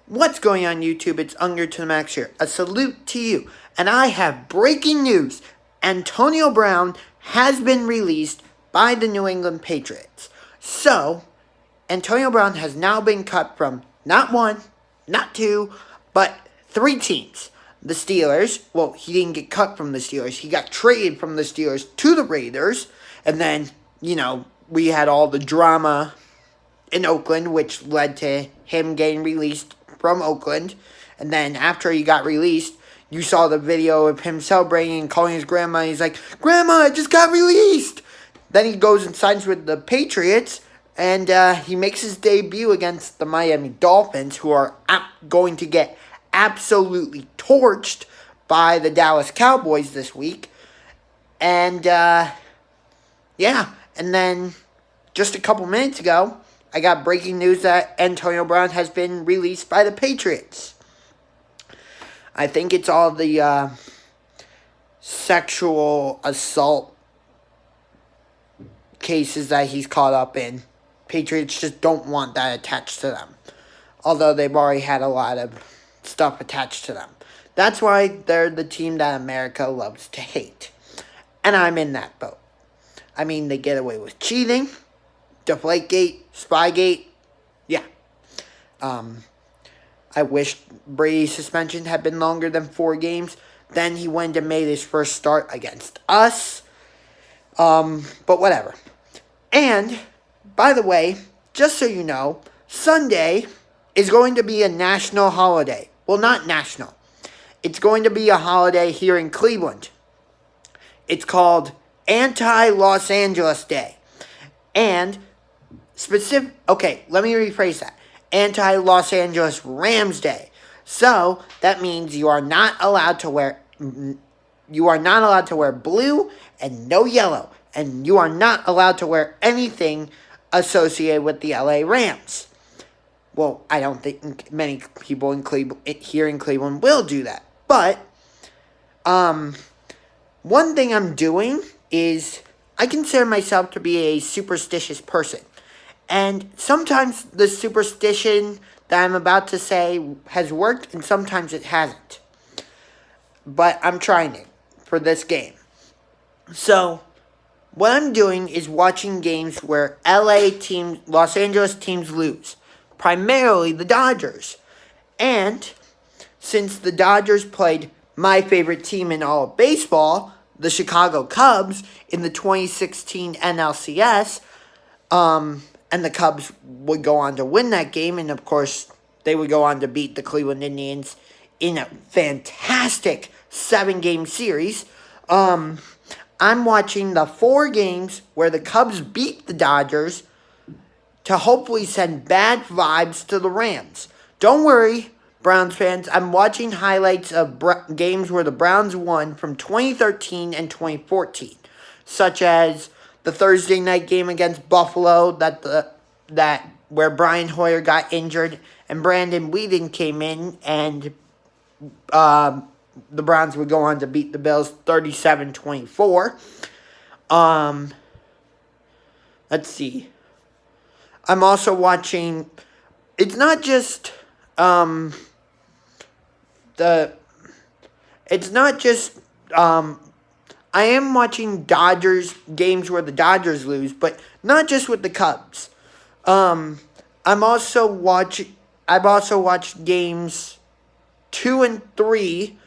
What's going on, YouTube? It's Unger to the Max here. A salute to you. And I have breaking news. Antonio Brown has been released by the New England Patriots. So, Antonio Brown has now been cut from not one, not two, but three teams. The Steelers. Well, he didn't get cut from the Steelers. He got traded from the Steelers to the Raiders. And then, we had all the drama in Oakland, which led to him getting released from Oakland. And then after he got released, you saw the video of him celebrating and calling his grandma. He's like, "Grandma, I just got released." Then he goes and signs with the Patriots, and he makes his debut against the Miami Dolphins, who are going to get absolutely torched by the Dallas Cowboys this week. And, and then just a couple minutes ago, I got breaking news that Antonio Brown has been released by the Patriots. I think it's all the sexual assault cases that he's caught up in. Patriots just don't want that attached to them. Although they've already had a lot of stuff attached to them. That's why they're the team that America loves to hate. And I'm in that boat. I mean, they get away with cheating, Deflategate, Spygate, yeah. I wish Brady's suspension had been longer than 4 games. Then he went and made his first start against us. But whatever. And, by the way, just so you know, Sunday is going to be a national holiday. Well, not national. It's going to be a holiday here in Cleveland. It's called Anti-Los Angeles Day. And let me rephrase that. Anti-Los Angeles Rams Day. So that means you are not allowed to wear blue and no yellow, and you are not allowed to wear anything associated with the LA Rams. Well, I don't think many people here in Cleveland will do that. But one thing I'm doing is I consider myself to be a superstitious person. And sometimes the superstition that I'm about to say has worked, and sometimes it hasn't. But I'm trying it for this game. So, what I'm doing is watching games where Los Angeles teams lose. Primarily the Dodgers. And since the Dodgers played my favorite team in all of baseball, the Chicago Cubs, in the 2016 NLCS, and the Cubs would go on to win that game. And, of course, they would go on to beat the Cleveland Indians in a fantastic 7-game series. I'm watching the 4 games where the Cubs beat the Dodgers to hopefully send bad vibes to the Rams. Don't worry, Browns fans. I'm watching highlights of games where the Browns won from 2013 and 2014, such as the Thursday night game against Buffalo where Brian Hoyer got injured and Brandon Whedon came in, and the Browns would go on to beat the Bills 37-24. Let's see. I'm also watching. It's not just I am watching Dodgers games where the Dodgers lose, but not just with the Cubs. I've also watched games 2 and 3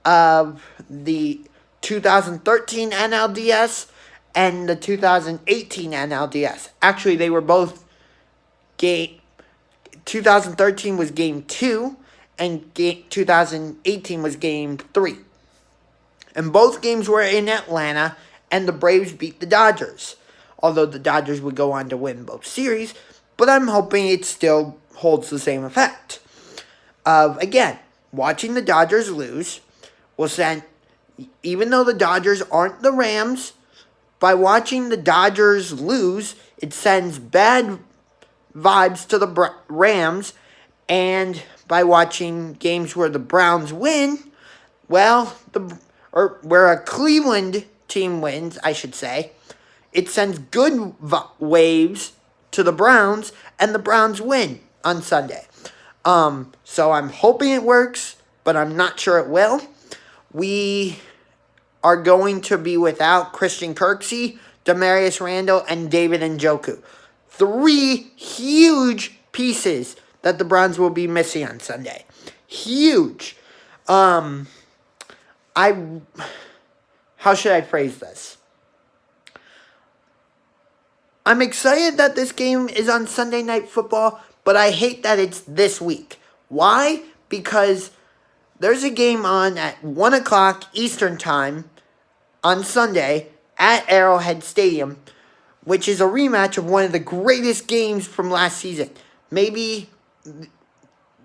of the 2013 NLDS and the 2018 NLDS. Actually, they were both 2013 was game 2 and 2018 was game 3. And both games were in Atlanta, and the Braves beat the Dodgers. Although the Dodgers would go on to win both series, but I'm hoping it still holds the same effect. Again, watching the Dodgers lose will send, even though the Dodgers aren't the Rams, by watching the Dodgers lose, it sends bad vibes to the Rams, and by watching games where the Browns win, well, where a Cleveland team wins, I should say, it sends good waves to the Browns, and the Browns win on Sunday. So I'm hoping it works, but I'm not sure it will. We are going to be without Christian Kirksey, Demarius Randall, and David Njoku. 3 huge pieces that the Browns will be missing on Sunday. Huge. I how should I phrase this? I'm excited that this game is on Sunday Night Football, but I hate that it's this week. Why? Because there's a game on at 1 o'clock Eastern Time on Sunday at Arrowhead Stadium, which is a rematch of one of the greatest games from last season. Maybe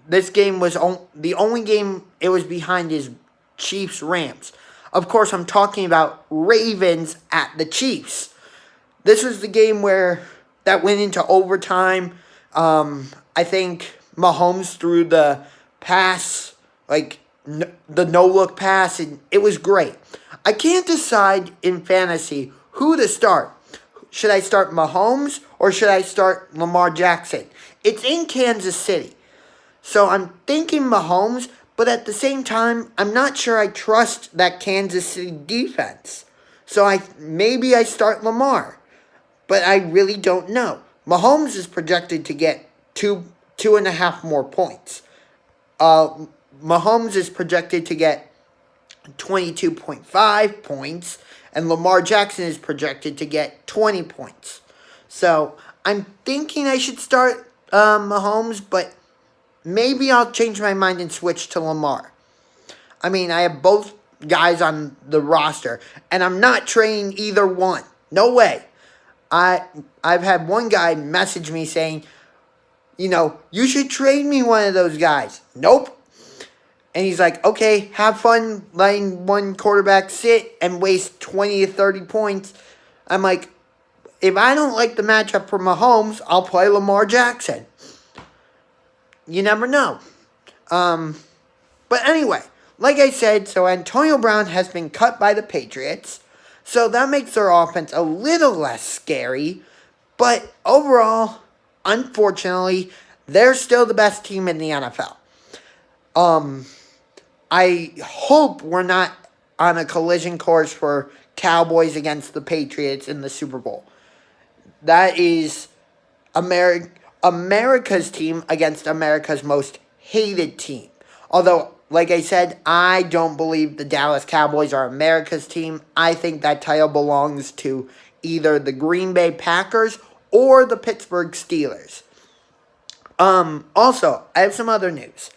this game was the only game it was behind is Chiefs-Rams. Of course, I'm talking about Ravens at the Chiefs. This was the game that went into overtime. I think Mahomes threw the pass, the no-look pass, and it was great. I can't decide in fantasy who to start. Should I start Mahomes or should I start Lamar Jackson? It's in Kansas City. So I'm thinking Mahomes, but at the same time, I'm not sure I trust that Kansas City defense. So maybe I start Lamar, but I really don't know. Mahomes is projected to get two and a half more points. Mahomes is projected to get 22.5 points, and Lamar Jackson is projected to get 20 points. So I'm thinking I should start Mahomes, but maybe I'll change my mind and switch to Lamar. I mean, I have both guys on the roster, and I'm not trading either one. No way. I've had one guy message me saying, you should trade me one of those guys. Nope. And he's like, okay, have fun letting one quarterback sit and waste 20 to 30 points. I'm like, if I don't like the matchup for Mahomes, I'll play Lamar Jackson. You never know. But anyway, like I said, so Antonio Brown has been cut by the Patriots. So that makes their offense a little less scary. But overall, unfortunately, they're still the best team in the NFL. I hope we're not on a collision course for Cowboys against the Patriots in the Super Bowl. That is America's team against America's most hated team. Although, like I said, I don't believe the Dallas Cowboys are America's team. I think that title belongs to either the Green Bay Packers or the Pittsburgh Steelers. Also, I have some other news.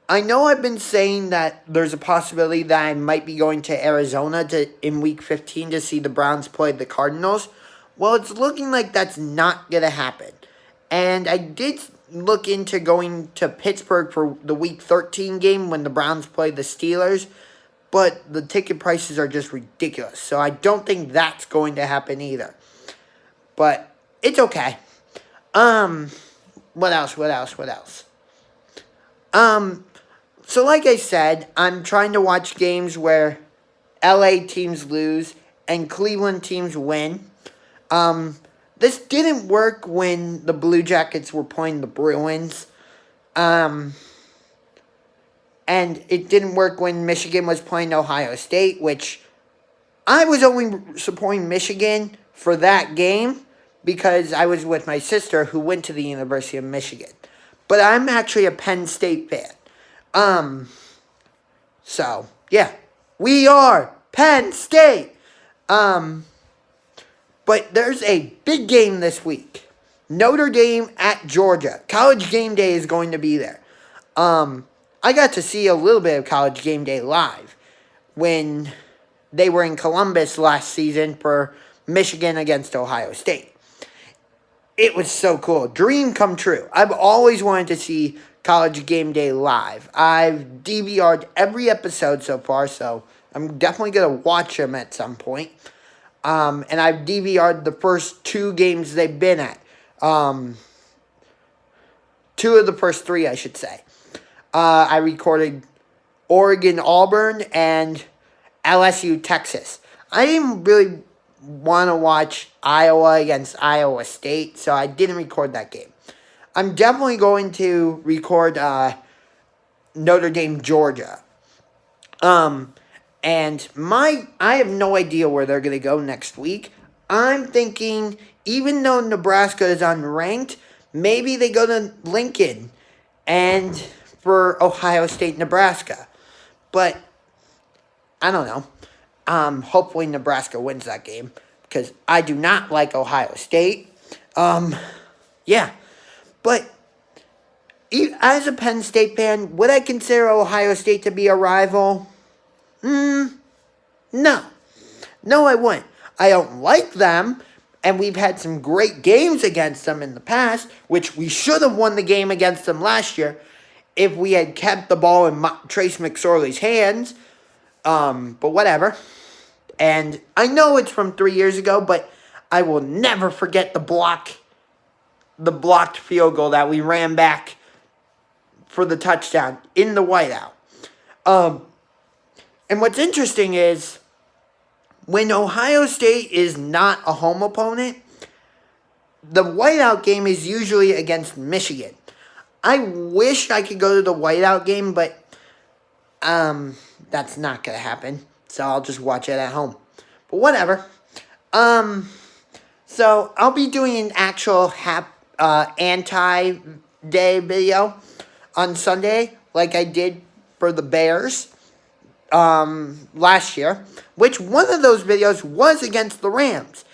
I know I've been saying that there's a possibility that I might be going to Arizona in Week 15 to see the Browns play the Cardinals. Well, it's looking like that's not going to happen. And I did look into going to Pittsburgh for the Week 13 game when the Browns play the Steelers, but the ticket prices are just ridiculous. So I don't think that's going to happen either. But it's okay. What else? So like I said, I'm trying to watch games where LA teams lose and Cleveland teams win. This didn't work when the Blue Jackets were playing the Bruins. And it didn't work when Michigan was playing Ohio State, which I was only supporting Michigan for that game because I was with my sister who went to the University of Michigan. But I'm actually a Penn State fan. So, yeah. We are Penn State. But there's a big game this week. Notre Dame at Georgia. College Game Day is going to be there. I got to see a little bit of College Game Day live when they were in Columbus last season for Michigan against Ohio State. It was so cool. Dream come true. I've always wanted to see College Game Day live. I've DVR'd every episode so far, so I'm definitely going to watch them at some point. And I've DVR'd the first 2 games they've been at. 2 of the first 3, I should say. I recorded Oregon-Auburn and LSU-Texas. I didn't really want to watch Iowa against Iowa State, so I didn't record that game. I'm definitely going to record Notre Dame, Georgia. And I have no idea where they're going to go next week. I'm thinking, even though Nebraska is unranked, maybe they go to Lincoln and for Ohio State, Nebraska. But I don't know. Hopefully Nebraska wins that game because I do not like Ohio State. Yeah, but as a Penn State fan, would I consider Ohio State to be a rival? No. No, I wouldn't. I don't like them, and we've had some great games against them in the past, which we should have won the game against them last year if we had kept the ball in Trace McSorley's hands. But whatever. And I know it's from 3 years ago, but I will never forget the blocked field goal that we ran back for the touchdown in the whiteout. And what's interesting is when Ohio State is not a home opponent, the whiteout game is usually against Michigan. I wish I could go to the whiteout game, but that's not going to happen. So I'll just watch it at home. But whatever. So I'll be doing an actual anti-day video on Sunday, like I did for the Bears last year, which one of those videos was against the Rams,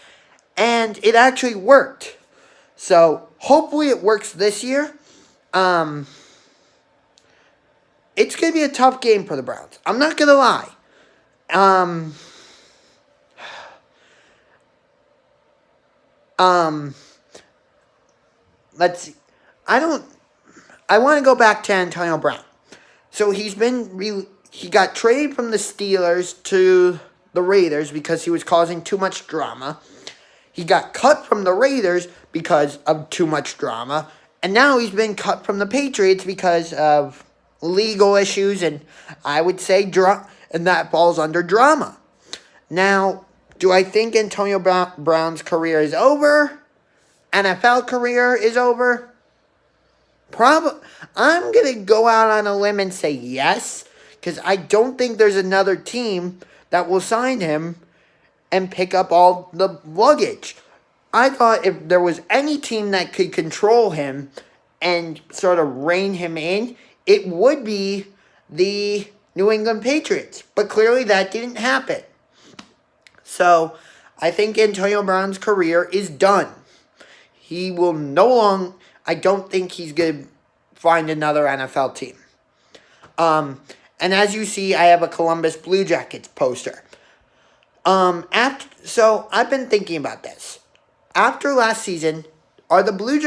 and it actually worked. So hopefully it works this year. It's going to be a tough game for the Browns. I'm not going to lie. Let's see. I want to go back to Antonio Brown. So he got traded from the Steelers to the Raiders because he was causing too much drama. He got cut from the Raiders because of too much drama. And now he's been cut from the Patriots because of legal issues, and I would say and that falls under drama. Now, do I think Antonio Brown's career is over? NFL career is over? Probably. I'm going to go out on a limb and say yes, because I don't think there's another team that will sign him and pick up all the luggage. I thought if there was any team that could control him and sort of rein him in, it would be the New England Patriots. But clearly that didn't happen. So I think Antonio Brown's career is done. He will no longer... I don't think he's going to find another NFL team. And as you see, I have a Columbus Blue Jackets poster. So I've been thinking about this. After last season, do the Blue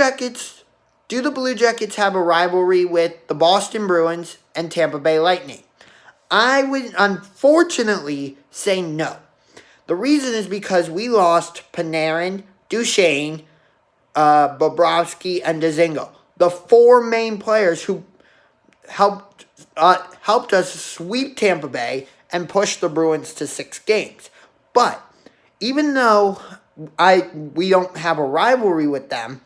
Jackets have a rivalry with the Boston Bruins and Tampa Bay Lightning? I would unfortunately say no. The reason is because we lost Panarin, Duchesne, Bobrovsky, and Dzingel, the four main players who helped us sweep Tampa Bay and push the Bruins to 6 games. But even though we don't have a rivalry with them,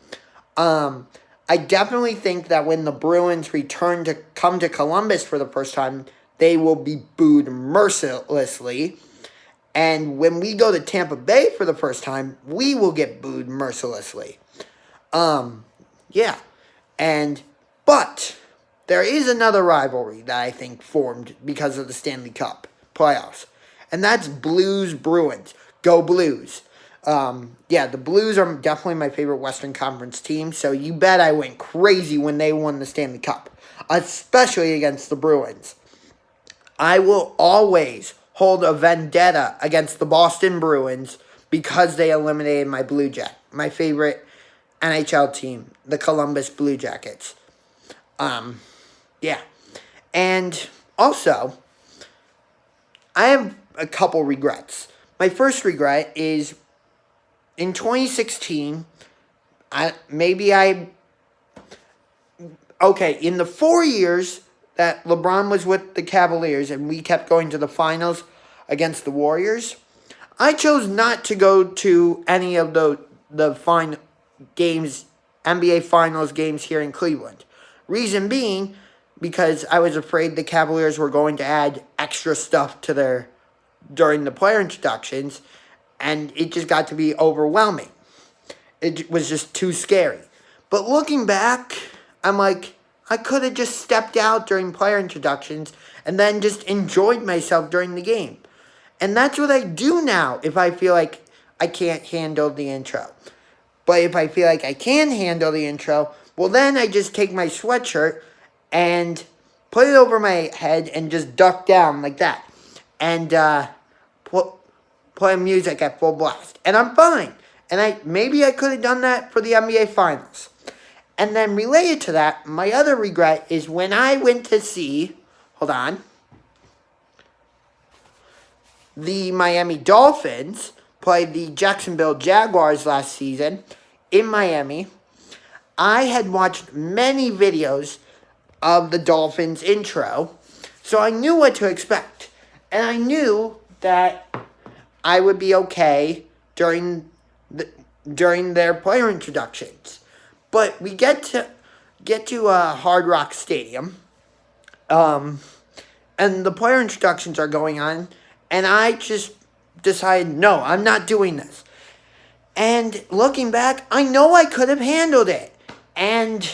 I definitely think that when the Bruins return to come to Columbus for the first time, they will be booed mercilessly. And when we go to Tampa Bay for the first time, we will get booed mercilessly. Yeah. But there is another rivalry that I think formed because of the Stanley Cup playoffs. And that's Blues-Bruins. Go Blues. The Blues are definitely my favorite Western Conference team, so you bet I went crazy when they won the Stanley Cup, especially against the Bruins. I will always hold a vendetta against the Boston Bruins because they eliminated my favorite NHL team, the Columbus Blue Jackets. And also, I have a couple regrets. My first regret is in 2016, in the 4 years that LeBron was with the Cavaliers and we kept going to the finals against the Warriors, I chose not to go to any of the final games NBA Finals games here in Cleveland. Reason being, because I was afraid the Cavaliers were going to add extra stuff to their during the player introductions, and it just got to be overwhelming. It was just too scary. But looking back, I'm like, I could have just stepped out during player introductions and then just enjoyed myself during the game. And that's what I do now if I feel like I can't handle the intro. But if I feel like I can handle the intro, well, then I just take my sweatshirt and put it over my head and just duck down like that. And play music at full blast. And I'm fine. And maybe I could have done that for the NBA Finals. And then related to that, my other regret is when I went to see, the Miami Dolphins play the Jacksonville Jaguars last season in Miami. I had watched many videos of the Dolphins intro, so I knew what to expect. And I knew that I would be okay during their player introductions. But we get to Hard Rock Stadium, and the player introductions are going on, and I just decided, no, I'm not doing this. And looking back, I know I could have handled it. And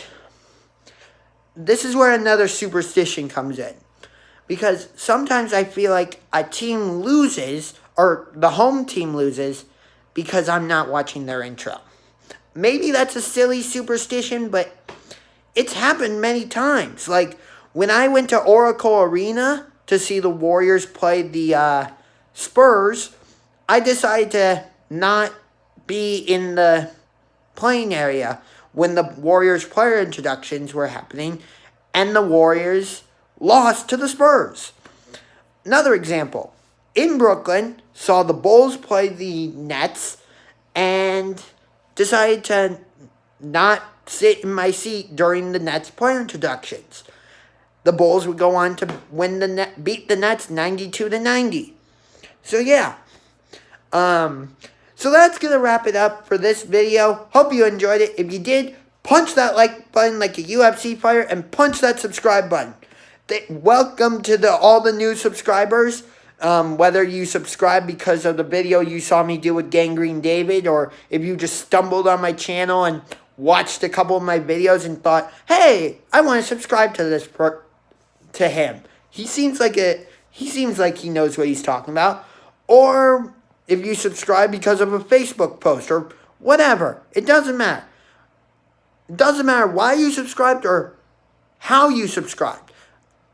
this is where another superstition comes in. Because sometimes I feel like a team loses, or the home team loses, because I'm not watching their intro. Maybe that's a silly superstition, but it's happened many times. Like, when I went to Oracle Arena to see the Warriors play the Spurs, I decided to not be in the playing area when the Warriors player introductions were happening, and the Warriors lost to the Spurs. Another example. In Brooklyn, saw the Bulls play the Nets, and decided to not sit in my seat during the Nets player introductions. The Bulls would go on to beat the Nets 92-90. So yeah. So that's going to wrap it up for this video. Hope you enjoyed it. If you did, punch that like button like a UFC fighter and punch that subscribe button. Welcome to all the new subscribers. Whether you subscribe because of the video you saw me do with Gangrene David, or if you just stumbled on my channel and watched a couple of my videos and thought, hey, I want to subscribe to to him. He seems like he knows what he's talking about. Or if you subscribe because of a Facebook post or whatever. It doesn't matter. It doesn't matter why you subscribed or how you subscribed.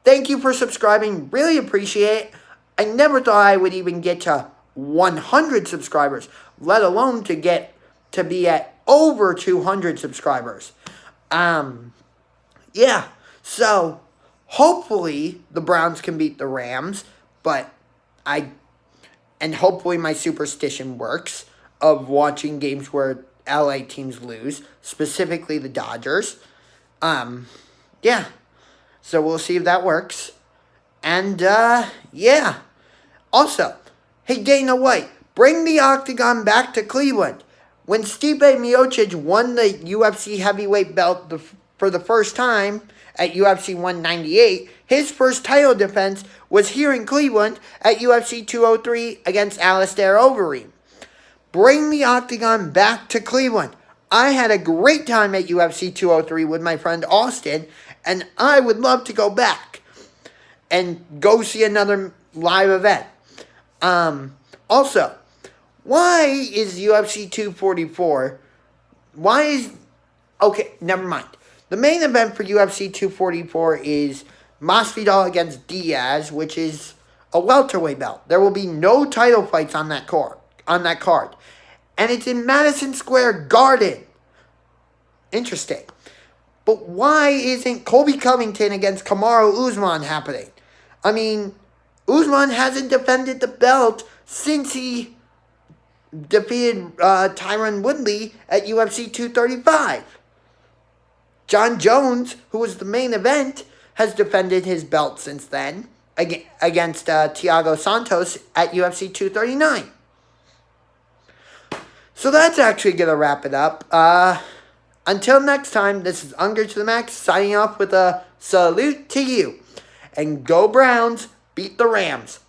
Thank you for subscribing. Really appreciate it. I never thought I would even get to 100 subscribers, let alone to be at over 200 subscribers. Yeah. So hopefully the Browns can beat the Rams, and hopefully my superstition works of watching games where LA teams lose, specifically the Dodgers. Yeah. So we'll see if that works. And, yeah. Also, hey, Dana White, bring the Octagon back to Cleveland. When Stipe Miocic won the UFC heavyweight belt for the first time at UFC 198, his first title defense was here in Cleveland at UFC 203 against Alistair Overeem. Bring the Octagon back to Cleveland. I had a great time at UFC 203 with my friend Austin, and I would love to go back and go see another live event. Also, why is UFC 244, okay, never mind. The main event for UFC 244 is Masvidal against Diaz, which is a welterweight belt. There will be no title fights on that card. And it's in Madison Square Garden. Interesting. But why isn't Colby Covington against Kamaru Usman happening? I mean, Usman hasn't defended the belt since he defeated Tyron Woodley at UFC 235. John Jones, who was the main event, has defended his belt since then against Thiago Santos at UFC 239. So that's actually going to wrap it up. Until next time, this is Unger to the Max signing off with a salute to you. And go Browns, beat the Rams.